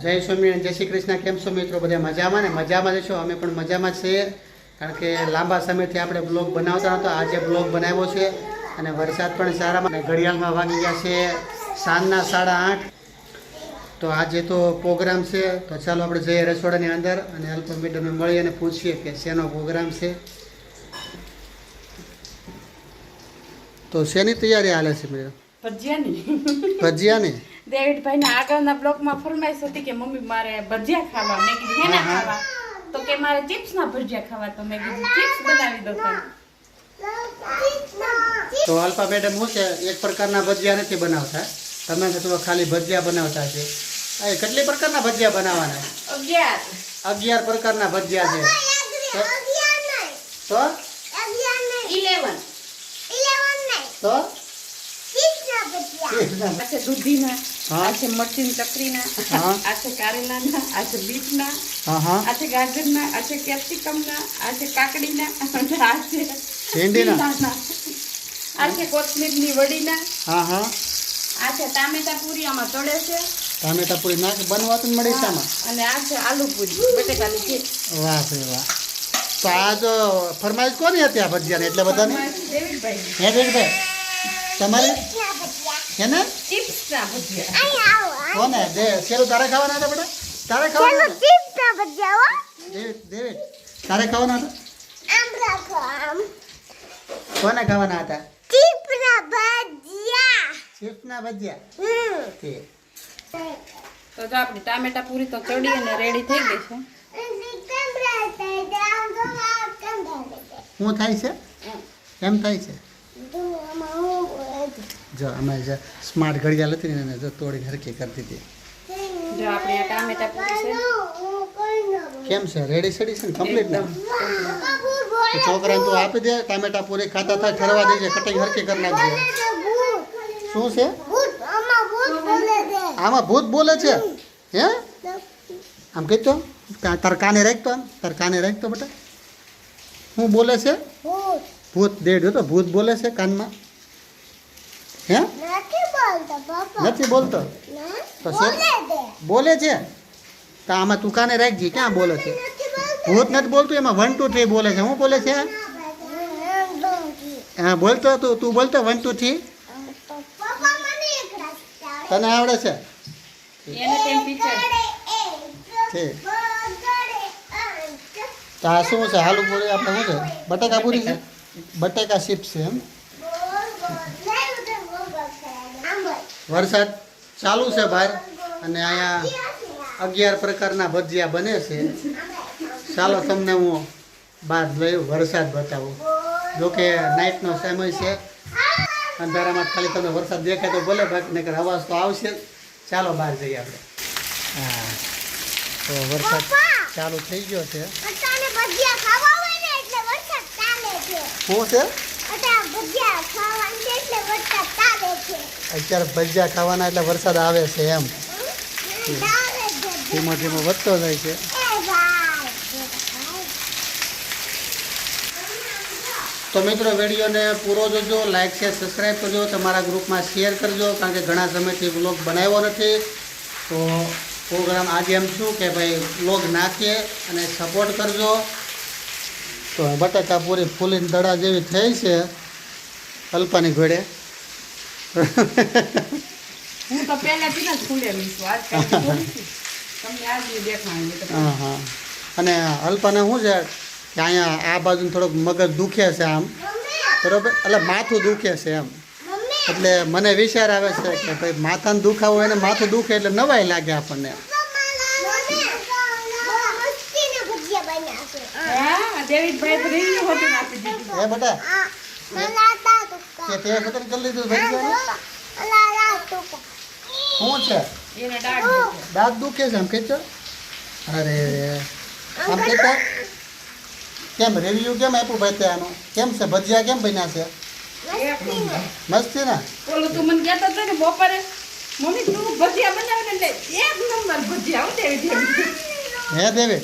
જય સ્વામિનારાયણ, જય શ્રી કૃષ્ણ. કેમ છો મિત્રો? બધા મજામાં ને? મજામાં જશો. અમે પણ મજામાં જ છીએ, કારણ કે લાંબા સમયથી આપણે બ્લોગ બનાવતા નહોતો. આજે બ્લોગ બનાવ્યો છે અને વરસાદ પણ સારામાં. ઘડિયાળમાં વાગી ગયા છે સાંજના 8:30. તો આજે તો પ્રોગ્રામ છે. તો ચાલો આપણે જઈએ રસોડાની અંદર અને અલ્પા મેડમને મળીએ અને પૂછીએ કે શેનો પ્રોગ્રામ છે. તો શેની તૈયારી હાલે છે મેડમ? ભજીયાની. દેવીડભાઈને આગળના બ્લોકમાં ફરમાઈશ હતી કે મમ્મી મારે ભજીયા ખાવા. મેં કીધું હેના ખાવા? તો કે મારે ચિપ્સના ભજીયા ખાવા. તો મેં કીધું ચિપ્સ બનાવી દો તમે. તો અલ્પા મેડમ શું છે, એક પ્રકારના ભજીયા નથી બનાવતા. તમે તો ખાલી ભજીયા બનાવતા છે. એ કેટલી પ્રકારના ભજીયા બનાવવાના? 11 પ્રકારના ભજીયા છે. તો 11 તો આ છે દૂધીના, હા. આ છે મરચીની ચકરીના, હા. આ છે કારેલાના, આ છે બીટના, હા હા આ છે ગાજરના, આ છે કેપ્સિકમના, આ છે કાકડીના, આ છે ભીંડીના. ભીંડાના, આ છે કોથમીરની વડીના, હા હા આ છે ટામેટા પૂરી આમાં તળે છે, ટામેટા પૂરી નાખ બનવાતું જ મળી છે આમાં. અને આ છે આલુ પૂરી બટેકાની ચીપ્સ. વાહ ભાઈ વાહ. તો આ જો ફરમાઈશ કોની હતી આ ભજીયાની એટલે બધાની? દેવીભાઈ હે દેવીભાઈ તમારી હે ને? ચિપ્સના ભજીયા. કોને દે શેરું તારે ખાવાના હતા બેટા? તારે ખાવાના હતા? દેવી દેવી તારે ખાવાના હતા? કોને ખાવાના હતા? ચિપ્સના ભજીયા. તે તો જો આપણી ટામેટા પૂરી તો ચડી અને રેડી થઈ ગઈ છે. શું થાય છે? કેમ થાય છે? જો અમે જે સ્માર્ટ ઘડિયાળ હતી ને એને જો તોડીને હરકી કરી દીધી. જો આપણી આ ટામેટા પૂરી છે. કેમ છે? રેડી સેડી છે ને? કમ્પ્લીટ ને? તો છોકરાને તું આપી દે. ટામેટા પૂરી ખાતા થાય ઠરવા દેજે. કટિંગ હરકી કરી નાખજે. શું છે આમાં? ભૂત બોલે છે હે? આમ કહેતો તાર કાને રાખતો, આમ તાર કાને રાખતો બેટા. શું બોલે છે? ભૂત દેડ્યો તો ભૂત બોલે છે કાનમાં. હે નથી બોલતો તો બોલે છે. તો આમાં તું કાને રાખજી. ક્યાં બોલે છે? ભૂત નથી બોલતું, એમાં 1 2 3 બોલે છે. શું બોલે છે? હા બોલતો તું બોલતો 1 2 3. તને આવડે છે? એને તેમ પીછે ઠીક. તો આ શું છે? આલુ પૂરી આપણે શું છે? બટાકા પૂરી છે? બટાકા ચિપ્સ છે એમ? વરસાદ ચાલુ છે બહાર અને અહીંયા 11 પ્રકારના ભજીયા બને છે. ચાલો તમને હું બહાર લઈ વરસાદ બતાવું. જોકે નાઇટનો સમય છે, અંધારામાં ખાલી તમને વરસાદ દેખાય તો ભલે, બાકી નકર અવાજ તો આવશે. ચાલો બહાર જઈએ આપણે. હા તો વરસાદ ચાલુ થઈ ગયો છે. શું છે? અત્યારે ભજીયા ખાવાના એટલે વરસાદ આવે છે એમ. ધીમો ધીમો વધતો જાય છે. તો મિત્રો વિડીયોને પૂરો જોજો, લાઈક શેર સબસ્ક્રાઈબ કરજો, તમારા ગ્રુપમાં શેર કરજો, કારણ કે ઘણા સમયથી બ્લોગ બનાવ્યો નથી. તો પ્રોગ્રામ આજે એમ શું કે ભાઈ બ્લોગ નાખીએ અને સપોર્ટ કરજો. તો બટાકા પૂરી ફૂલીને દડા જેવી થઈ છે અલ્પાની ઘોડે. હું તો પહેલાથી જ ફૂલેલી છું. આજ કાંઈ બોલી છું. તમને આજ દેખાણી. હા હા. અને અલ્પાને શું છે કે અહીંયા આ બાજુ થોડોક મગજ દુખે છે આમ, બરાબર, એટલે માથું દુખે છે એમ. એટલે મને વિચાર આવે છે કે ભાઈ માથાને દુખાવો હોય ને માથું દુખે એટલે નવાઈ લાગે આપણને. હા, દેવીભાઈ તો review હોતી આપી દીધી. હે બેટા કે તે ખતર કરી લીધું ભજીયાનું? શું છે? એને દાઢ દુખે. દાંત દુખે છે આમ કહેતો? અરે આમ કહેતા કેમ રિવ્યુ કેમ આપ્યું ભાઈ તે આનું? કેમ છે ભજીયા? કેમ બન્યા છે? એક નંબર. મસ્તી ના? ઓલું તું મને કહેતો હતો ને બપોરે, મમ્મી તું ભજીયા બનાવે ને એટલે એક નંબર ભજીયા. હું દેવી. હે દેવી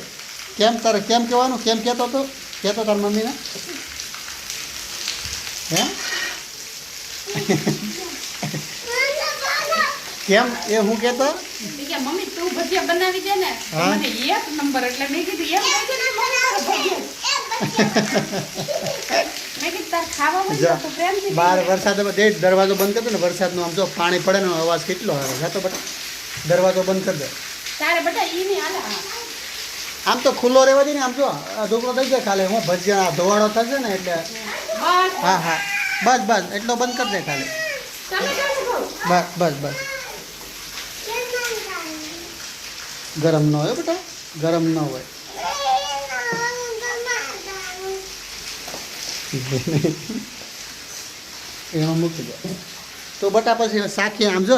કેમ તારે કેમ કહેવાનું? કેમ કહેતો હતો? કહેતો તાર મમ્મીને હે? કેમ એ હું કહેતો? કે મમ્મી તું ભજીયા બનાવી દે ને તો હા. મને એક નંબર એટલે મેં કીધું એમ કહી દે ને મમ્મી મારા ભજીયા મેં કીધું તાર ખાવા હોય જા. ને તો પ્રેમથી બહાર કહેજે. વરસાદમાં દે દરવાજો બંધ કરી દે ને વરસાદનો આમ જો પાણી પડે ને અવાજ કેટલો આવે જાતો બેટા દરવાજો બંધ કરી દે તારે બેટા ઈ નહીં હાલે હા. આમ તો ખુલ્લો રહેવા દે ને આમ જો આ ઢોકળો થઈ જાય ખાલી હું ભજીયા ધોવાળો થશે ને એટલે બસ હા હા બસ બસ એટલો બંધ કરી દે ખાલી તમે કેમ કહો બસ બસ બસ ગરમ ન હોય બેટા ગરમ ન હોય એમાં મૂકી દે તો બટા પછી શાખી આમ જો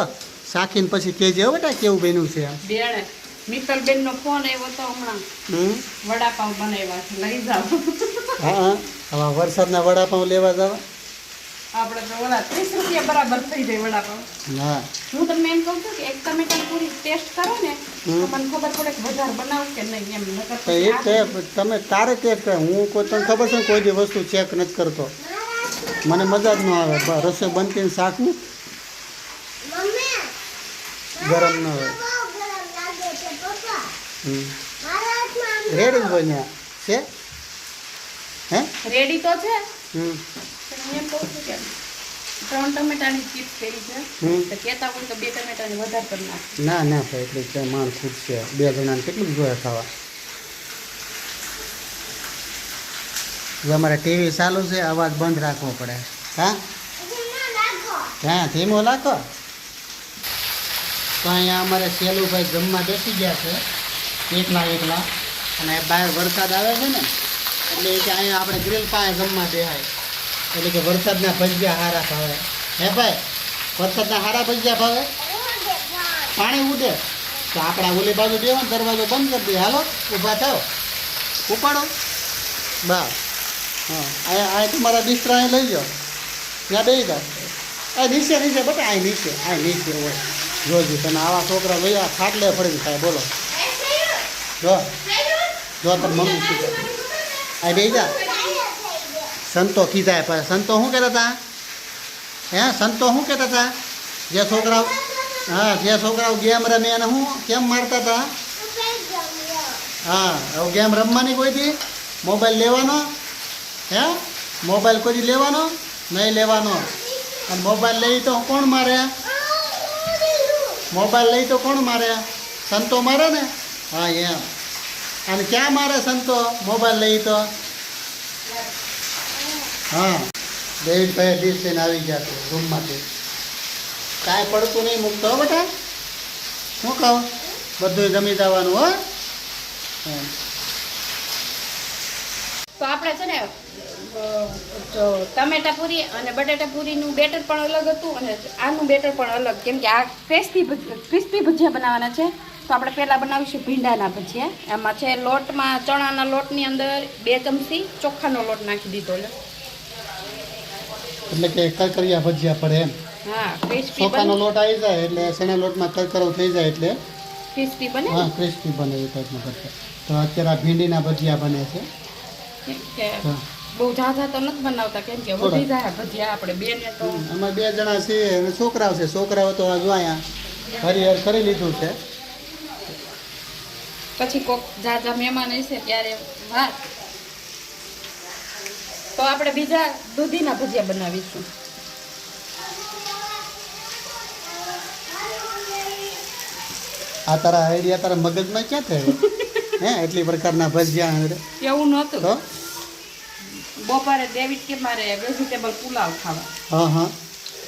શાખીને પછી કહેજે હો બેટા કેવું બન્યું છે આમ બેણે મિત્તલબેન નો ફોન આવ્યો તો હમણાં હમ વડાપાઉં બનાવ્યા છે લઈ જાઓ હા હા હવે વરસાદના વડાપાઉં લેવા જવા આપણે તો ઓલા 30 રૂપિયા બરાબર થઈ જાય વડાપાઉં હા હું તમને એમ કહું છું કે એક ટમેટાની પૂરી ટેસ્ટ કરો ને તો હમ. મને ખબર પડે કે વધારે બનાવું કે નહીં એમ નકર તો પછી એ આ છે તમે તારે ચેક કરે હું કોઈ તને ખબર છે ને કોઈ દી વસ્તુ ચેક નથી કરતો મને મજા જ ન આવે રસોઈ બનતી ને શાકનું ગરમ ન હોય હમ રેડી જ હોય ત્યાં છે હે રેડી તો છે હમ પણ હું એમ કહું છું કે 3 ટમેટાની ચિપ્સ કરી છે હમ. તો કહેતા હોય તો 2 ટમેટાની વધારે કરી નાખ ના ના ભાઈ એટલું છે માણ ખુદ છે 2 જણાને કેટલું જોઈએ ખાવા જો અમારે ટીવી ચાલુ છે અવાજ બંધ રાખવો પડે હા હા ધીમો રાખો તો અહીંયા અમારે સેલુભાઈ જમવા બેસી ગયા છે એકલા અને બહાર વરસાદ આવે છે ને એટલે એ કે અહીંયા આપણે ગ્રીલ પાસે જમવા બેહાય એટલે કે વરસાદના ભજીયા હારા ભાવે હે ભાઈ વરસાદના હારા ભજીયા ભાવે પાણી ઉડે તો આપણા ઓલી બાજુ બેવાનો દરવાજો બંધ કરી દઈએ હાલો ઊભા થાવ ઉપાડો બસ હા અહીંયા તમારા બિસ્તરા અહીં લઈ જાઓ ત્યાં બેસી જાઓ આ નીચે બટા અહીં નીચે હોય જોજો તમે આવા છોકરા લઈ આ ખાટલે ફરીને થાય બોલો જો તમે મમ્મી કીધા આ બેસી જા સંતો કીધા પણ સંતો શું કહેતા હતા હે સંતો શું કહેતા હતા જે છોકરાઓ ગેમ રમે અને હું કેમ મારતા હતા હા હવે ગેમ રમવાની કોઈ દી મોબાઈલ લેવાનો હે મોબાઈલ કોઈ દી લેવાનો નહીં લેવાનો અને મોબાઈલ લઈ તો કોણ મારે મોબાઈલ લઈ તો કોણ મારે સંતો મારે ને હા એમ અને ક્યાં મારે સંતો મોબાઈલ લઈ તો હા ડેવિડભાઈ ડીશ લઈને આવી ગયા છે રૂમમાંથી કાંઈ પડતું નહીં મૂકતો હો બેટા શું કહું બધું જમી જવાનું હો એમ. તો આપણે છે ને જો ટમેટા પૂરી અને બટાટા પૂરીનું બેટર પણ અલગ હતું અને આનું બેટર પણ અલગ કેમ કે આ ક્રિસ્પી ભજીયા બનાવવાના છે તો આપણે પહેલાં બનાવીશું ભીંડાના ભજીયા એમાં છે લોટમાં ચણાના લોટની અંદર 2 ચમચી ચોખાનો લોટ નાખી દીધો એટલે કે કરકરિયા ભજીયા પડે એમ હા ક્રિસ્પી ચોખાનો લોટ આવી જાય એટલે શેના લોટમાં કરકરો થઈ જાય એટલે ક્રિસ્પી બને હા ક્રિસ્પી બને એ ટાઈપનું ભજીયા તો અત્યારે આ ભીંડીના ભજીયા બને છે કે હા. બહુ ઝાઝા તો નથી બનાવતા કેમ કે થોડા. વધી જાય ભજીયા આપણે બેને તો અમે 2 જણા છીએ અને છોકરાઓ છે છોકરાઓ તો આ જો અહીંયા હરિહર કરી લીધું છે પછી કોક ઝાઝા મહેમાન હશે ત્યારે વાત તો આપણે બીજા દૂધીના ભજીયા બનાવીશું આ તારા આઈડિયા તારા મગજમાં ક્યાં થયો હે એટલી પ્રકારના ભજીયા એવું નહોતું તો બપોરે ડેવિડ કે મારે વેજીટેબલ પુલાવ ખાવા હા હા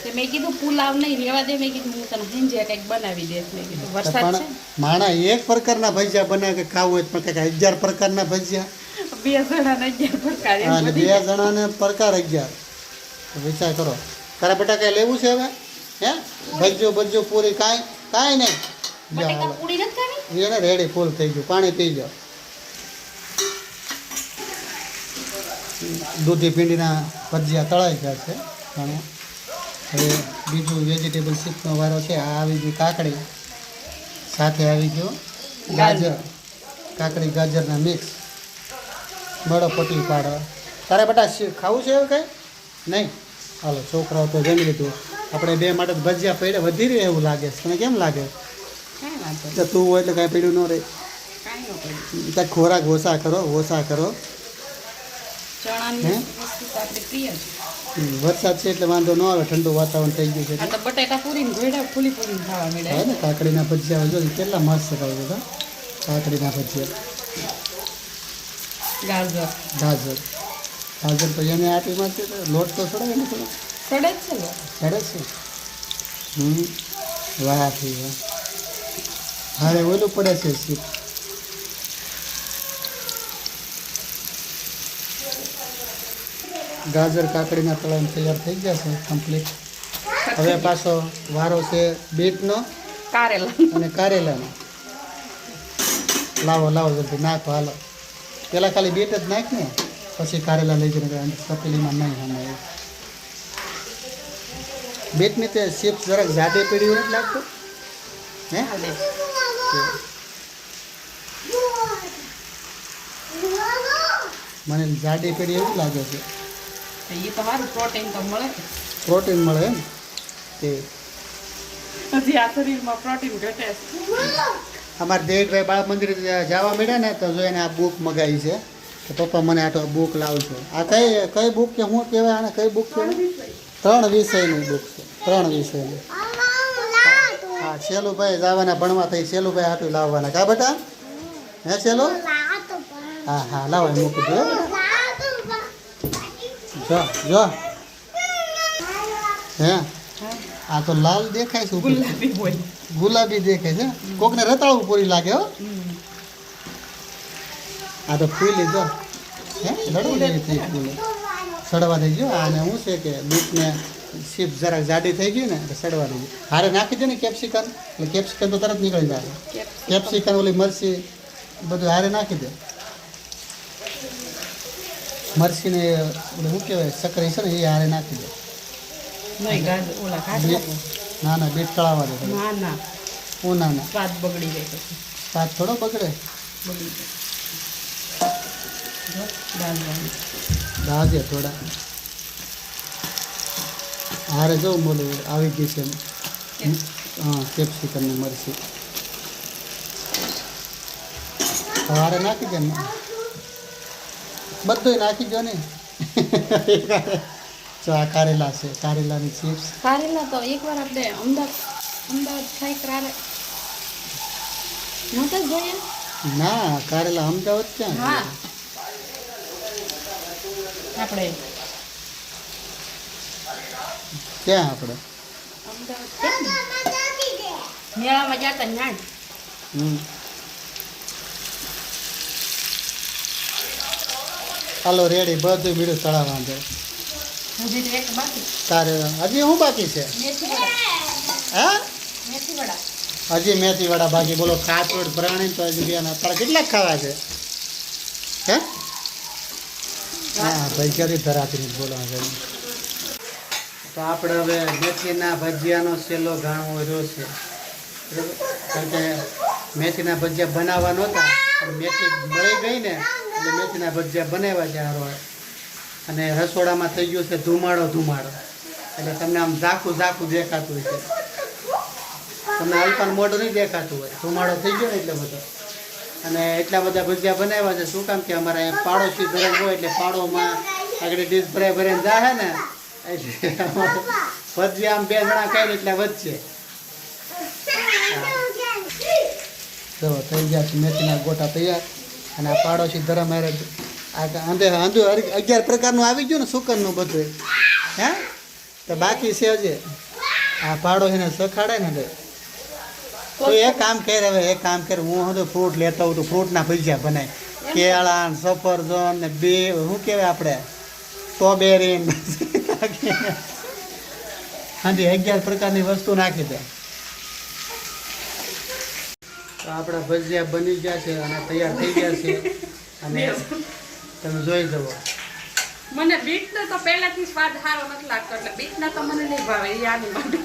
તે મેં કીધું પુલાવ નહીં રેવા દે મેં કીધું હું તને હિંજે કંઈક બનાવી દઈશ મેં કીધું વરસાદ પણ માણા એક પ્રકારના ભજીયા બનાવે કે ખાવું હોય પણ કંઈક 11 પ્રકારના ભજીયા છે 2 જણાને 11 પ્રકાર એમ અને 2 બધી જણાને પ્રકાર 11 તો વિચાર કરો તારા બેટા કાંઈ લેવું છે હવે હે ભજીયો પૂરી કાંઈ નહીં બટેકા પૂરી નથી ખાવી એને રેડી ફૂલ થઈ ગયું પાણી પી જાઓ દૂધી ભીંડીના ભજીયા તળાઈ ગયા છે અને હવે બીજું વેજીટેબલ સૂપનો વારો છે આ આવી ગઈ કાકડી સાથે આવી ગયો ગાજર કાકડી ગાજરના મિક્સ બળો પટી પાડો તારે બેટા ખાવું છે એવું કંઈ નહીં હાલો છોકરાઓ તો જમી લીધું આપણે 2 માટે ભજીયા પડે વધી રહ્યું એવું લાગે છે તને કેમ લાગે કાંઈ વાંધો એટલે તું હોય એટલે કાંઈ પીડ્યું ન રહે. કાંઈ ન પડે. ત્યાં ખોરાક ઓછા કરો, ઓછા કરો. ચણાની વસ્તુ તો આપણે પ્રિય છે. વરસાદ છે એટલે વાંધો ન આવે, ઠંડુ વાતાવરણ થઈ ગયું છે આ તો બટેટા પૂરી ઘોડા ફૂલી ફૂલી ખાવા હા મળ્યા. ને. કાકડીના ભજીયા જો કેટલા મસ્ત ખાવ છો કાકડીના ભજીયા. ગાજર ગાજર ગાજર તો એને આટલી માં લોટ તો છોડે ને થોડો સડે જ છે ને. ચડે છે. વાહ થી વાહ. હારે ઓલું પડે છે સીપ. ગાજર કાકડીના તળાવ તૈયાર થઈ ગયા છે કમ્પ્લીટ. હવે પાછો વારો છે બીટનો કારેલા. અને કારેલાનો. લાવો લાવો જલ્દી નાખો હાલો. પેલા ખાલી બીટ જ નાખ ને, પછી કારેલા લઈ જઈને તપેલીમાં નહીં હમણાં. બીટની તે ચિપ્સ જરાક જાડી પીડી હોય નથી લાગતું હે? મને જાડી પીડી એવું લાગે છે. એ તો સારું પ્રોટીન તો મળે. પ્રોટીન મળે એમ તે. હજી આ શરીરમાં પ્રોટીન ઘટે છે. અમારા દેવભાઈ બાળ મંદિરે જવા મળ્યા ને તો જો એને આ બુક મગાવી છે કે પપ્પા મને આ તો બુક લાવજો. આ કઈ બુક કે શું કહેવાય આને? કઈ બુક કહેવાય? 3 વિષયની બુક છે. 3 વિષયની. હા શેલુભાઈ જવાના ભણવા થઈ. શેલુભાઈ હાટું લાવવાના કા બેટા? હે શેલુ? હા હા લાવો એ મૂકી દો. જો જો હે આ તો લાલ દેખાય છે ઉપર. ગુલાબી હોય. ગુલાબી દેખાય છે. કોકને રતાળું પૂરી લાગે હો. આ તો ફૂલી જો હે લડવું જેવી થઈ ફૂલે સડવા દઈ ગયો. અને શું છે કે બીટને સીપ જરાક જાડી થઈ ગઈ ને એટલે સડવા દઈ ગયું. હારે નાખી દે ને કેપ્સિકન, એટલે કેપ્સિકન તો તરત નીકળી જાય. કેપ્સિકન ઓલી મરચી બધું હારે નાખી દે. મરચીને ઓલું શું કહેવાય સકરી છે ને એ હારે નાખી દે. નહીં ગાજર ઓલા કાઢવા. બીટ ના ના બીટ તળાવવા દે. ના ના હું ના ના સ્વાદ બગડી જાય પછી. સ્વાદ થોડો બગડે. બગડી જાય. ગાજર દાજે થોડા હારે જવું બોલું આવી ગઈ છે હા કેપ્સિકન ને મરચી હારે નાખી દે ને બધું નાખી દો ને. જો આ કારેલા છે, કારેલાની ચિપ્સ. કારેલા તો એકવાર આપણે અમદાવાદ ખાઈ ક્યારે નહોતા જોયા? ના કારેલા અમદાવાદ ક્યાં? હા આપણે ક્યાં આપણે અમદાવાદ ક્યાં મેળામાં જતા નાણ. હાલો રેડી બધું બીડું તળાવ વાંધો. હજી તો એક બાકી. કારેલા હજી શું બાકી છે? મેથી વડા. હા મેથી વડા. હજી મેથી વડા બાકી. બોલો કાચોડ પ્રાણી તો હજી ગયા તારા કેટલાક ખાવા છે હે? હા ભાઈ ક્યાંથી ધરાતી બોલવા છે. તો આપણે હવે મેથીના ભજીયાનો છેલ્લો ગાણો રહ્યો છે. બરાબર? કારણ કે મેથીના ભજીયા બનાવવા નહોતા પણ મેથી મળી ગઈ ને એટલે મેથીના ભજીયા બનાવ્યા છે હારો. અને રસોડામાં થઈ ગયું છે ધુમાડો ધુમાડો. એટલે તમને આમ ઝાખું ઝાખું દેખાતું હોય છે. તમને હલકાનું મોઢું નહીં દેખાતું હોય. ધુમાડો થઈ ગયો ને એટલે બધો. અને એટલા બધા ભજીયા બનાવ્યા છે. શું કામ કે અમારા અહીંયા પાડોશી ઘરે હોય એટલે પાડોમાં આગળ ડીશ ભરાઈ ભરાઈને જાય ને એટલે ભજીયા આમ 2 જણા ખાય એટલે વધશે. તો થઈ ગયા છે મેથીના ગોટા તૈયાર. અને આ પાડોશી ધરમ હારે આંધે 11 પ્રકારનું આવી ગયું ને સુકનનું બધું હે. તો બાકી છે હજી આ પાડોશીને સખાડે ને તો એક કામ કર. હવે એક કામ કર હું બધું ફ્રૂટ લેતા હોઉં તો ફ્રૂટના ભજીયા બનાય. કેળા ને સફરજન ને બે શું કહેવાય આપણે સ્ટ્રોબેરી હાજી 11 પ્રકારની વસ્તુ નાખી દે. તો આપણા ભજીયા બની ગયા છે અને તૈયાર થઈ ગયા છે. અને તમે જોઈ જવો. મને બીટનો તો પહેલાથી સ્વાદ સારો નથી લાગતો એટલે બીટના તો મને નહીં ભાવે. એ આની માટે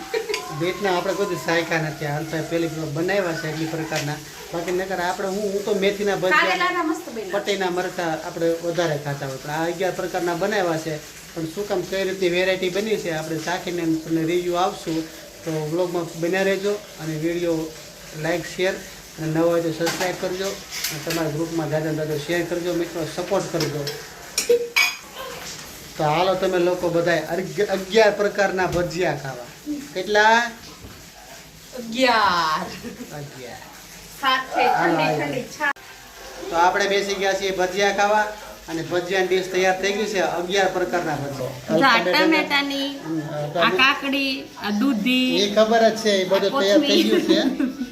બીટના આપણે કોઈ સાયકા નથી હાલતા. પેલી બનાવ્યા છે એટલી પ્રકારના. બાકી નકર આપણે હું તો મેથીના ભજીયા કારેલાના મસ્ત બન્યા. પટેના મરચાં આપણે વધારે ખાતા હોય પણ આ 11 પ્રકારના બનાવ્યા છે. પણ શું કામ કઈ રીતની વેરાયટી બની છે આપણે ચાખીને તમને રિવ્યૂ આપશું. તો વ્લોગમાં બન્યા રહેજો અને વિડીયો લાઈક શેર અને નવો હોય તો સબસ્ક્રાઈબ કરજો અને તમારા ગ્રુપમાં દાદા દાદા શેર કરજો મિત્રો, સપોર્ટ કરજો. તો હાલો તમે લોકો બધાય 11 પ્રકારના ભજીયા ખાવા. કેટલા? 11. સાથે ઠંડી ઠંડી છાશ. તો આપણે બેસી ગયા છીએ ભજીયા ખાવા અને ભજીયાની ડીશ તૈયાર થઈ ગઈ છે. 11 પ્રકારના ભજીયા. ટમેટાની, આ કાકડી, આ દૂધી, એ ખબર જ છે, એ બધું તૈયાર થઈ ગયું છે.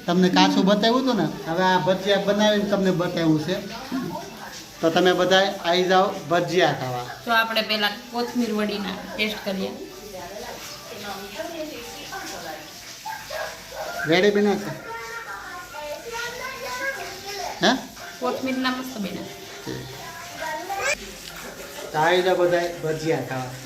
તમને કાચું બતાવ્યું હતું ને, હવે આ ભજીયા બનાવીને તમને બતાવ્યું છે. તો તમે બધા આવી જાઓ ભજીયા ખાવા. તો આપણે પેલા કોથમીર વડીના ટેસ્ટ કરીએ. રેડી બન્યા છે? હે? કોથમીરના મસ્ત બન્યા. તો આવી જાઓ બધા ભજીયા ખાવા.